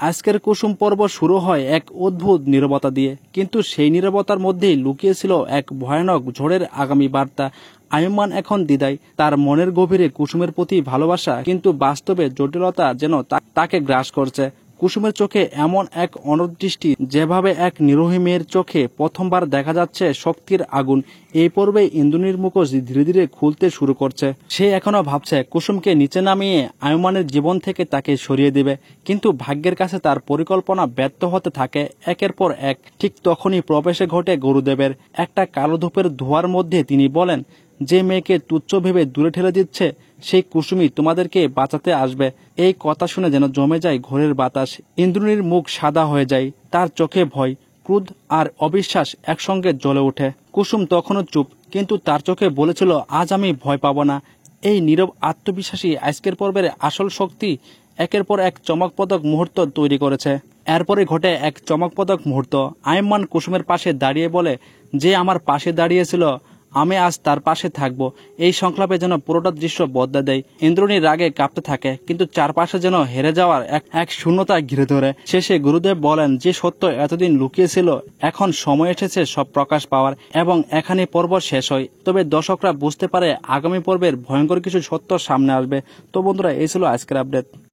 আজকের কুসুম পর্ব শুরু হয় এক অদ্ভুত নীরবতা দিয়ে, কিন্তু সেই নীরবতার মধ্যেই লুকিয়ে ছিল এক ভয়ানক ঝড়ের আগামী বার্তা। আয়ুমান এখন দ্বিধায়, তার মনের গভীরে কুসুমের প্রতি ভালোবাসা, কিন্তু বাস্তবে জটিলতা যেন তাকে গ্রাস করছে। কুসুমের চোখে এমন এক অনদৃষ্টি, যেভাবে এক নিরীহ মেয়ের চোখে প্রথমবার দেখা যাচ্ছে শক্তির আগুন। এই পর্বে ইন্দ্রনীর মুখোশ ধীরে ধীরে খুলতে শুরু করছে। সে এখনো ভাবছে কুসুমকে নিচে নামিয়ে আয়ুমানের জীবন থেকে তাকে সরিয়ে দিবে, কিন্তু ভাগ্যের কাছে তার পরিকল্পনা ব্যর্থ হতে থাকে একের পর এক। ঠিক তখনই প্রবেশে ঘটে গুরুদেবের। একটা কালো ধূপের ধোঁয়ার মধ্যে তিনি বলেন, যে মেয়েকে তুচ্ছ ভেবে দূরে ঠেলে দিচ্ছে, সেই কুসুমই তোমাদেরকে বাঁচাতে আসবে। এই কথা শুনে যেন জমে যায় ঘোরের বাতাস। ইন্দ্রনীর মুখ সাদা হয়ে যায়, তার চোখে ভয়, ক্রোধ আর অবিশ্বাস একসঙ্গে জ্বলে ওঠে। কুসুম তখনও চুপ, কিন্তু তার চোখে বলেছিল, আজ আমি ভয় পাবো না। এই নীরব আত্মবিশ্বাসী আজকের পর্বের আসল শক্তি। একের পর এক চমকপ্রদ মুহূর্ত তৈরি করেছে। এরপরে ঘটে এক চমকপ্রদ মুহূর্ত। আয়ুমান কুসুমের পাশে দাঁড়িয়ে বলে, যে আমার পাশে দাঁড়িয়েছিল, আমি আজ তার পাশে থাকব। এই সংলাপে যেন পুরোটা দৃশ্য বদলে দেয়। ইন্দ্রনী রাগে কাঁপতে থাকে, কিন্তু চারপাশে যেন হেরে যাওয়ার এক শূন্যতা ঘিরে ধরে। শেষে গুরুদেব বলেন, যে সত্য এতদিন লুকিয়েছিল, এখন সময় এসেছে সব প্রকাশ পাওয়ার। এবং এখানে পর্ব শেষ হয়, তবে দর্শকরা বুঝতে পারে আগামী পর্বের ভয়ঙ্কর কিছু সত্য সামনে আসবে। তো বন্ধুরা, এই ছিল আজকের আপডেট।